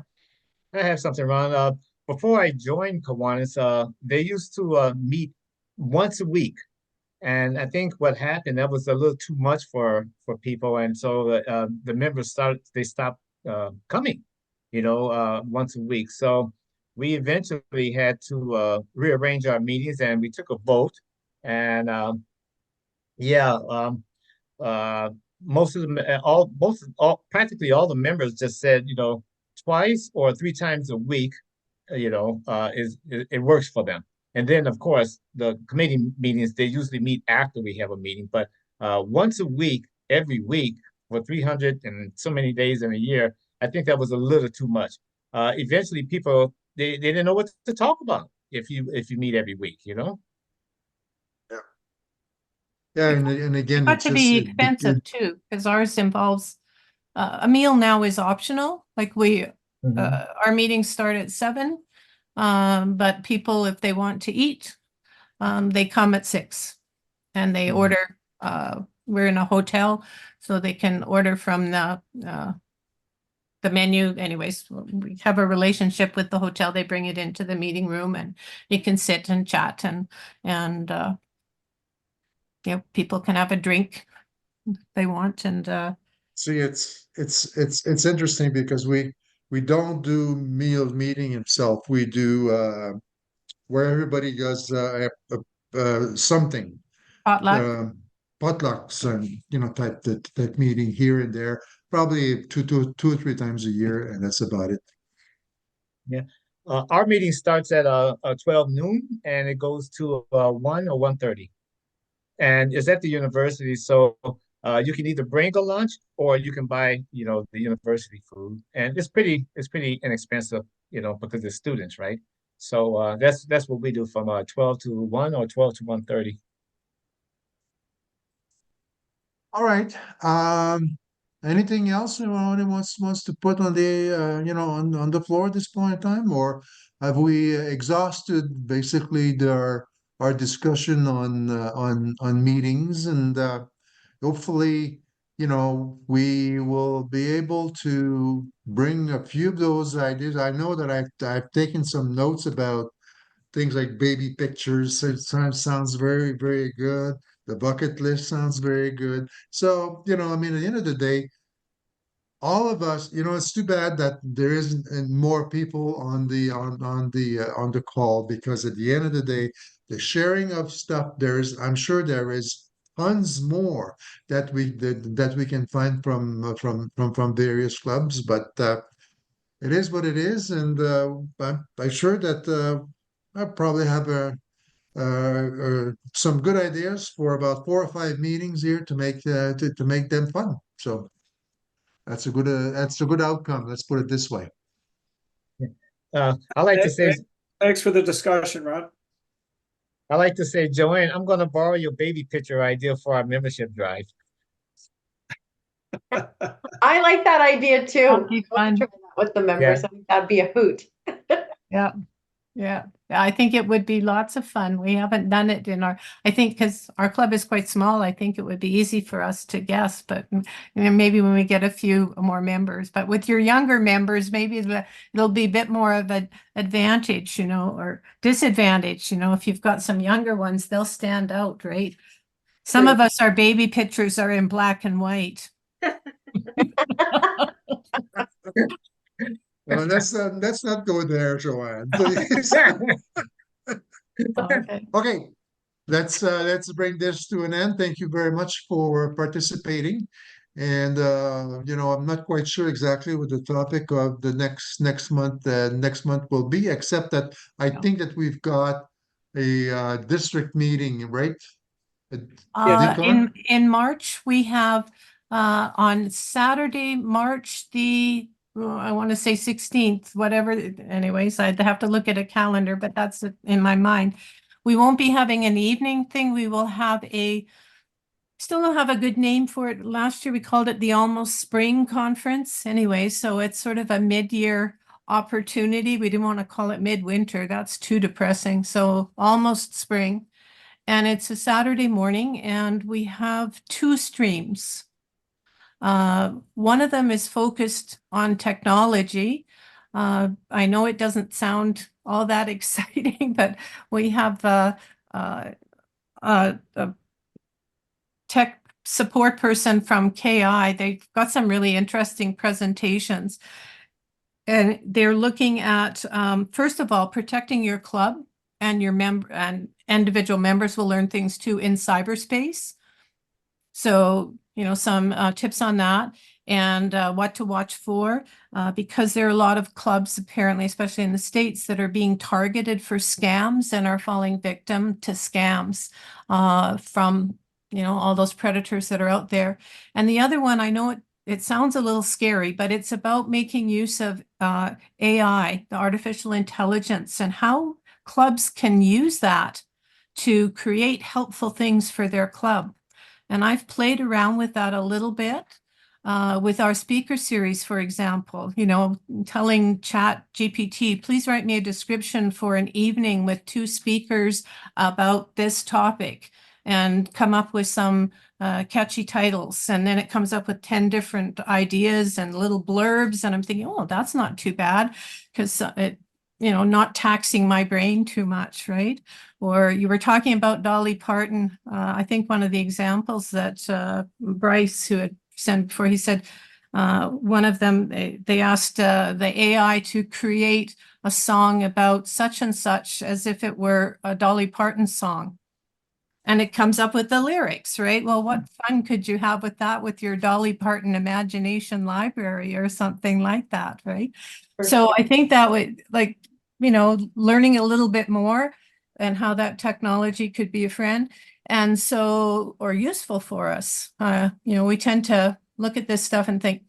Speaker 2: I have something, Ron. Before I joined Kiwanis, they used to meet once a week. And I think what happened, that was a little too much for people. And so the members stopped coming, once a week. So we eventually had to rearrange our meetings, and we took a vote. And yeah, uh, most of the practically all the members just said, twice or three times a week, it works for them. And then, of course, the committee meetings, they usually meet after we have a meeting, but once a week, every week for 300 and so many days in a year, I think that was a little too much. Eventually people, they didn't know what to talk about if you meet every week.
Speaker 1: Yeah. Yeah, and
Speaker 5: It
Speaker 1: again,
Speaker 5: got
Speaker 1: it's
Speaker 5: to
Speaker 1: just
Speaker 5: be expensive too, because ours involves, a meal now is optional. Like our meetings start at 7. But people, if they want to eat, they come at 6 and they
Speaker 1: Mhm.
Speaker 5: order, we're in a hotel, so they can order from the menu. Anyways, we have a relationship with the hotel. They bring it into the meeting room and you can sit and chat and people can have a drink if they want. And
Speaker 1: See, it's interesting because we don't do meeting himself. We do where everybody does something,
Speaker 5: potluck.
Speaker 1: um, potlucks and type meeting here and there, probably two or three times a year, and that's about it.
Speaker 2: Yeah. Our meeting starts at 12 noon and it goes to 1 or 1:30. And it's at the university, so you can either bring a lunch or you can buy, the university food. And it's pretty inexpensive, because it's students, right? So that's what we do from 12 to 1 or 12 to 1:30.
Speaker 1: All right. Anything else anyone wants to put on the on the floor at this point in time, or have we exhausted basically our discussion on meetings and hopefully we will be able to bring a few of those ideas. I know that I've taken some notes about things like baby pictures. It sounds very, very good. The bucket list sounds very good. So, I mean, at the end of the day, all of us, it's too bad that there isn't more people on the call, because at the end of the day, the sharing of stuff, I'm sure there is tons more that we can find from various clubs, but it is what it is, and I'm sure that I probably have some good ideas for about 4 or 5 meetings here to make them fun. So that's a good outcome. Let's put it this way.
Speaker 2: I like to say,
Speaker 4: Thanks for the discussion, Ron.
Speaker 2: Joanne, I'm going to borrow your baby picture idea for our membership drive.
Speaker 6: I like that idea too.
Speaker 5: That'd be fun.
Speaker 6: Try that with the members.
Speaker 2: Yeah.
Speaker 6: I think that'd be a hoot.
Speaker 5: Yeah. Yeah, I think it would be lots of fun. We haven't done it I think because our club is quite small, I think it would be easy for us to guess, but maybe when we get a few more members. But with your younger members, maybe it'll be a bit more of an advantage, or disadvantage. If you've got some younger ones, they'll stand out, right? Some of us, our baby pictures are in black and white.
Speaker 1: Well, let's not go there, Joanne, please.
Speaker 5: Okay.
Speaker 1: Okay, let's bring this to an end. Thank you very much for participating. And I'm not quite sure exactly what the topic of the next month will be, except that I think that we've got a district meeting, right? Decon?
Speaker 5: In March, we have on Saturday, March I want to say 16th, whatever. Anyways, I'd have to look at a calendar, but that's in my mind. We won't be having an evening thing. We will have still don't have a good name for it. Last year we called it the Almost Spring Conference. Anyway, so it's sort of a mid-year opportunity. We didn't want to call it midwinter. That's too depressing. So Almost Spring. And it's a Saturday morning, and we have 2 streams. One of them is focused on technology. I know it doesn't sound all that exciting, but we have a tech support person from KI. They've got some really interesting presentations. And they're looking at, first of all, protecting your club and your member and individual members will learn things too in cyberspace. So, some tips on that and what to watch for, because there are a lot of clubs, apparently, especially in the States, that are being targeted for scams and are falling victim to scams from, all those predators that are out there. And the other one, I know it sounds a little scary, but it's about making use of AI, the artificial intelligence, and how clubs can use that to create helpful things for their club. And I've played around with that a little bit with our speaker series, for example, telling Chat GPT, please write me a description for an evening with 2 speakers about this topic and come up with some catchy titles. And then it comes up with 10 different ideas and little blurbs. And I'm thinking, oh, that's not too bad because not taxing my brain too much, right? Or you were talking about Dolly Parton. I think one of the examples that Bryce, who had sent before, he said one of them, they asked the AI to create a song about such and such as if it were a Dolly Parton song. And it comes up with the lyrics, right? Well, what fun could you have with that, with your Dolly Parton imagination library or something like that, right? So I think that would, learning a little bit more and how that technology could be a friend and or useful for us. We tend to look at this stuff and think,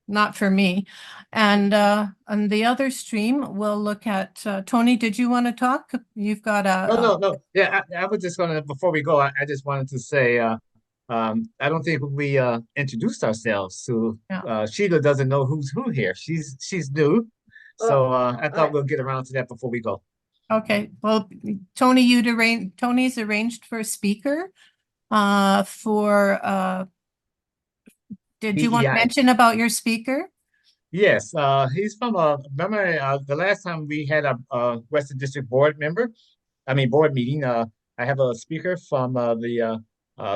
Speaker 5: not for me. And on the other stream, we'll look at, Tony, did you want to talk? You've got
Speaker 2: No. Yeah, I was just gonna, before we go, I just wanted to say, I don't think we introduced ourselves. So Sheila doesn't know who's who here. She's new. So I thought we'll get around to that before we go.
Speaker 5: Okay, well, Tony, Tony's arranged for a speaker did you want to
Speaker 2: DEI.
Speaker 5: mention about your speaker?
Speaker 2: Yes, he's from remember the last time we had a Western District board meeting. I have a speaker from the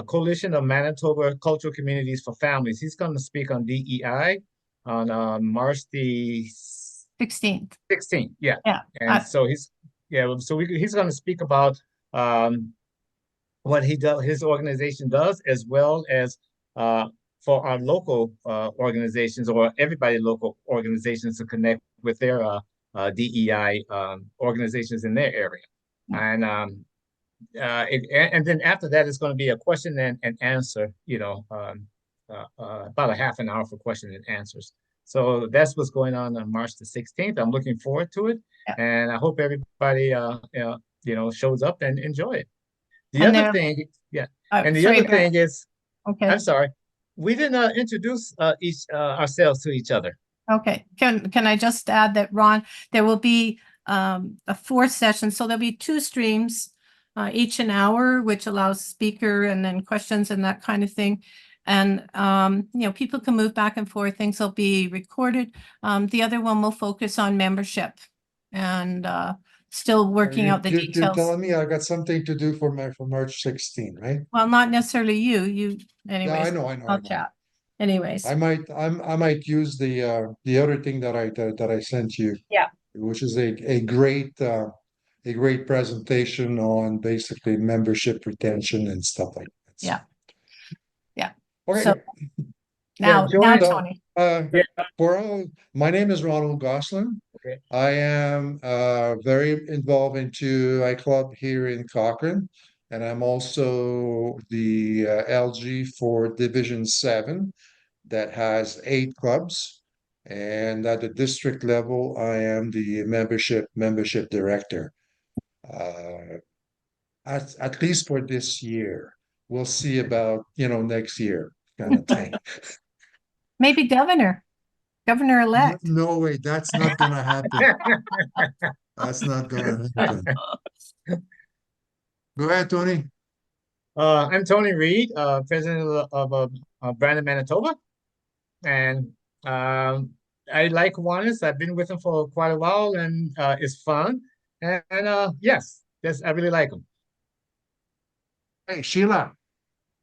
Speaker 2: Coalition of Manitoba Cultural Communities for Families. He's going to speak on DEI on March the
Speaker 5: 16th.
Speaker 2: 16th, yeah.
Speaker 5: Yeah.
Speaker 2: And so he's going to speak about what he does, his organization does, as well as for our local organizations or everybody local organizations to connect with their DEI organizations in their area. And and then after that, it's going to be a question and answer, about a half an hour for question and answers. So that's what's going on March the 16th. I'm looking forward to it.
Speaker 5: Yeah.
Speaker 2: And I hope everybody, shows up and enjoy it. The other thing is,
Speaker 5: okay.
Speaker 2: I'm sorry, we didn't introduce ourselves to each other.
Speaker 5: Okay, can I just add that, Ron, there will be a 4th session, so there'll be 2 streams, each an hour, which allows speaker and then questions and that kind of thing. And people can move back and forth. Things will be recorded. The other one will focus on membership and still working out the
Speaker 1: You're
Speaker 5: details.
Speaker 1: telling me I got something to do for March 16, right?
Speaker 5: Well, not necessarily you. Anyways,
Speaker 1: Yeah, I know.
Speaker 5: I'll chat. Anyways,
Speaker 1: I might use the other thing that I sent you.
Speaker 5: Yeah.
Speaker 1: Which is a great presentation on basically membership retention and stuff like that.
Speaker 5: Yeah.
Speaker 1: Okay.
Speaker 5: So now, Tony.
Speaker 1: My name is Ronald Gosselin.
Speaker 2: Okay.
Speaker 1: I am very involved into a club here in Cochrane, and I'm also the LG for Division 7 that has 8 clubs. And at the district level, I am the membership director. At least for this year. We'll see about next year kind of thing.
Speaker 5: Maybe governor-elect.
Speaker 1: No way, that's not gonna happen. That's not gonna happen. Go ahead, Tony.
Speaker 2: I'm Tony Reed, president of Brandon, Manitoba, and I like Kiwanis. I've been with them for quite a while, and it's fun. And yes, I really like them.
Speaker 1: Hey, Sheila.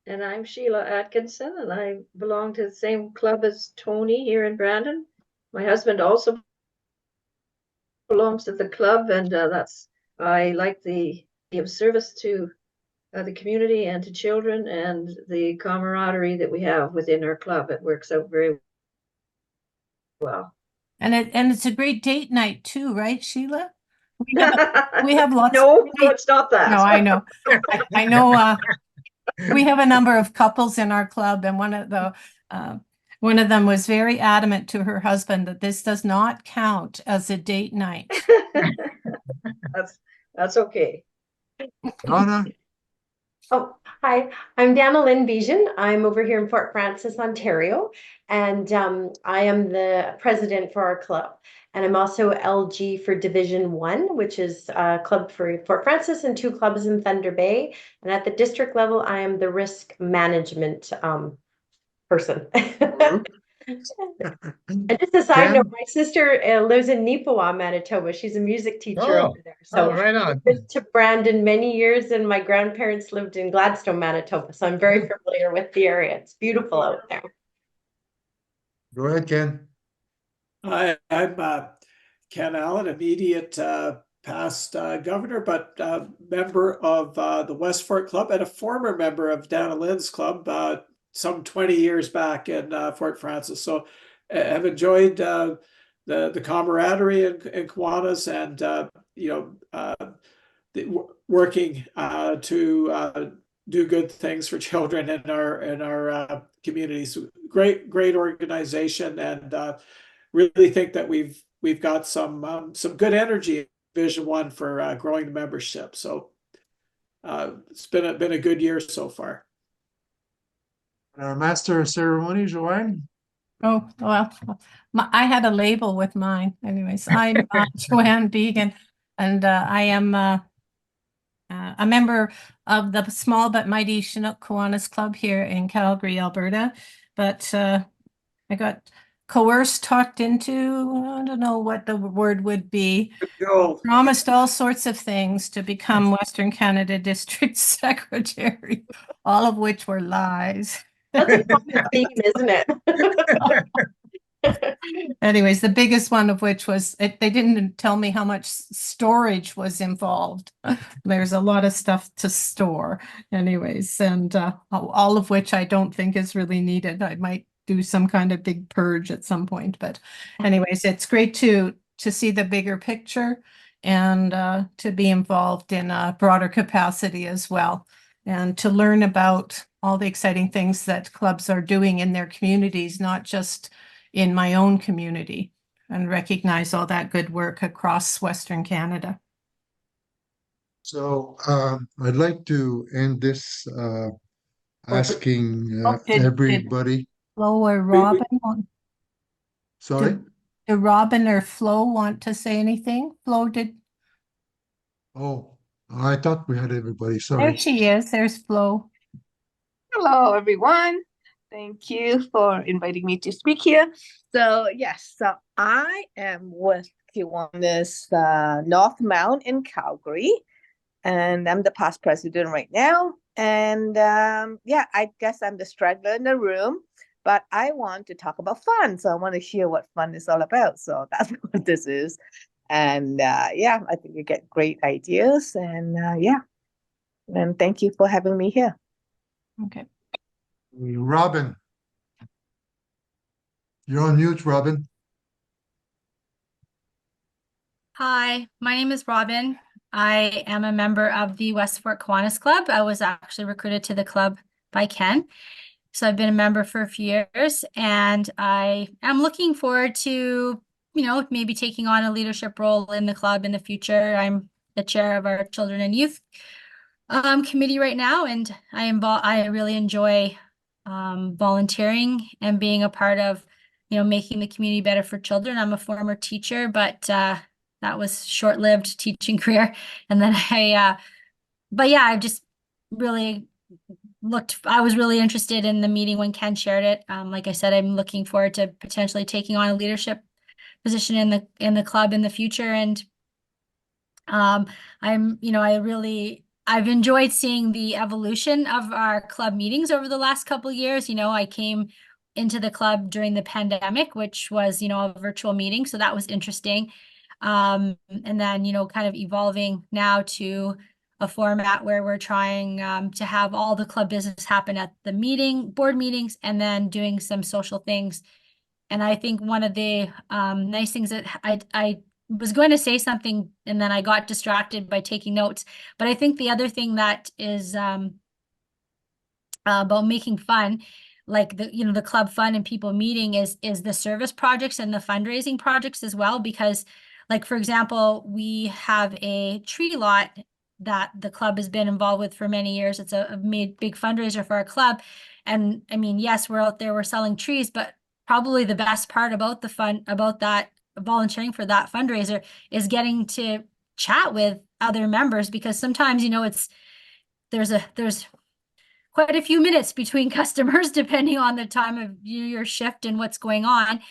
Speaker 3: And I'm Sheila Atkinson, and I belong to the same club as Tony here in Brandon. My husband also belongs to the club, and I like the of service to the community and to children, and the camaraderie that we have within our club. It works out very well.
Speaker 5: And it's a great date night too, right, Sheila? We have lots.
Speaker 3: No, it's not that.
Speaker 5: No, I know. I know. We have a number of couples in our club, and one of them was very adamant to her husband that this does not count as a date night.
Speaker 3: That's okay.
Speaker 1: Donna,
Speaker 6: Oh, hi, I'm Dana-Lynn Bijan. I'm over here in Fort Frances, Ontario, and I am the president for our club. And I'm also LG for Division 1, which is a club for Fort Frances and 2 clubs in Thunder Bay. And at the district level, I am the risk management person. And just a side note, my sister lives in Neepawa, Manitoba. She's a music teacher over there. So
Speaker 2: right on.
Speaker 6: I've been to Brandon many years, and my grandparents lived in Gladstone, Manitoba. So I'm very familiar with the area. It's beautiful out there.
Speaker 1: go ahead, Ken.
Speaker 4: I'm Ken Allen, immediate past governor, but member of the West Fort Club and a former member of Dana Lynn's club some 20 years back in Fort Frances. So I've enjoyed the camaraderie in Kiwanis, and working to do good things for children in our communities. Great organization, and really think that we've got some good energy in Division 1 for growing the membership. So it's been a good year so far.
Speaker 1: Our master of ceremony, Joanne.
Speaker 5: Oh, well, I had a label with mine. Anyways, I'm Joanne Began, and I am a member of the small but mighty Chinook Kiwanis Club here in Calgary, Alberta. But I got coerced, talked into, I don't know what the word would be, promised all sorts of things to become Western Canada District Secretary, all of which were lies.
Speaker 6: That's a common theme, isn't it?
Speaker 5: Anyways, the biggest one of which was they didn't tell me how much storage was involved. There's a lot of stuff to store, anyways, and all of which I don't think is really needed. I might do some kind of big purge at some point, but anyways, it's great to see the bigger picture and to be involved in a broader capacity as well, and to learn about all the exciting things that clubs are doing in their communities, not just in my own community, and recognize all that good work across Western Canada.
Speaker 1: So I'd like to end this asking
Speaker 5: Did
Speaker 1: everybody.
Speaker 5: Flo or Robin
Speaker 1: Sorry?
Speaker 5: did Robin or Flo want to say anything? Flo did.
Speaker 1: Oh, I thought we had everybody.
Speaker 5: There
Speaker 1: Sorry.
Speaker 5: she is. There's Flo.
Speaker 7: Hello, everyone. Thank you for inviting me to speak here. So yes, so I am with Kiwanis North Mount in Calgary, and I'm the past president right now. And yeah, I guess I'm the straggler in the room, but I want to talk about fun. So I want to hear what fun is all about. So that's what this is. And yeah, I think you get great ideas. And yeah, and thank you for having me here.
Speaker 5: Okay.
Speaker 1: Robin. You're on mute, Robin.
Speaker 8: Hi, my name is Robin. I am a member of the West Fort Kiwanis Club. I was actually recruited to the club by Ken. So I've been a member for a few years, and I am looking forward to, maybe taking on a leadership role in the club in the future. I'm the chair of our children and youth committee right now, and I really enjoy volunteering and being a part of, making the community better for children. I'm a former teacher, but that was short-lived teaching career. And then but yeah, I just really I was really interested in the meeting when Ken shared it. Like I said, I'm looking forward to potentially taking on a leadership position in the club in the future. And I've enjoyed seeing the evolution of our club meetings over the last couple of years. I came into the club during the pandemic, which was, a virtual meeting. So that was interesting. And then, kind of evolving now to a format where we're trying to have all the club business happen at the board meetings, and then doing some social things. And I think one of the nice things that I was going to say something and then I got distracted by taking notes. But I think the other thing that is about making fun, like the club fun and people meeting, is the service projects and the fundraising projects as well. Because, like, for example, we have a tree lot that the club has been involved with for many years. It's a big fundraiser for our club. And I mean, yes, we're out there, we're selling trees, but probably the best part about that volunteering for that fundraiser is getting to chat with other members, because sometimes, there's quite a few minutes between customers depending on the time of your shift and what's going on.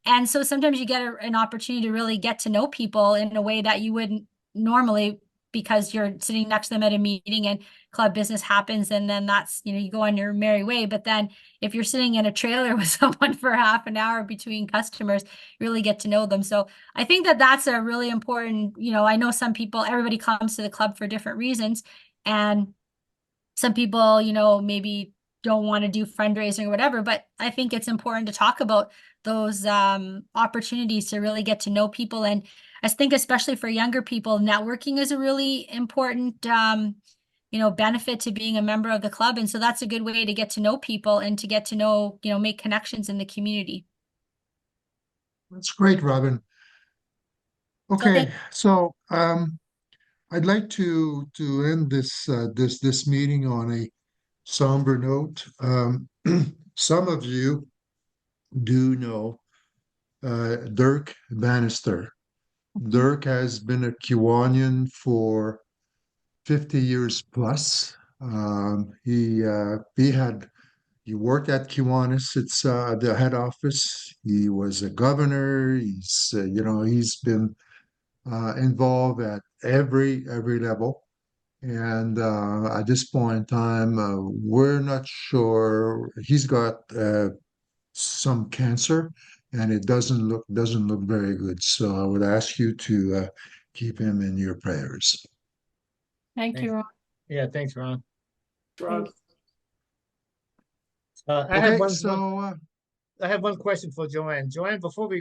Speaker 8: And so sometimes you get an opportunity to really get to know people in a way that you wouldn't normally, because you're sitting next to them at a meeting and club business happens, and then that's, you go on your merry way. But then if you're sitting in a trailer with someone for half an hour between customers, you really get to know them. So I think that that's a really important, I know everybody comes to the club for different reasons, and some people, maybe don't want to do fundraising or whatever, but I think it's important to talk about those opportunities to really get to know people. And I think especially for younger people, networking is a really important benefit to being a member of the club. And so that's a good way to get to know people and to get to know, make connections in the community.
Speaker 1: That's great, Robin. Okay, so I'd like to end this meeting on a somber note. Some of you do know Dirk Bannister. Dirk has been a Kiwanian for 50 years plus. He worked at Kiwanis. It's the head office. He was a governor. He's been involved at every level. And at this point in time, we're not sure. He's got some cancer, and it doesn't look very good. So I would ask you to keep him in your prayers.
Speaker 5: Thank you, Ron.
Speaker 2: Yeah, thanks, Ron.
Speaker 4: Ron.
Speaker 2: I
Speaker 1: Okay,
Speaker 2: have
Speaker 1: so
Speaker 2: I have one question for Joanne. Joanne, before we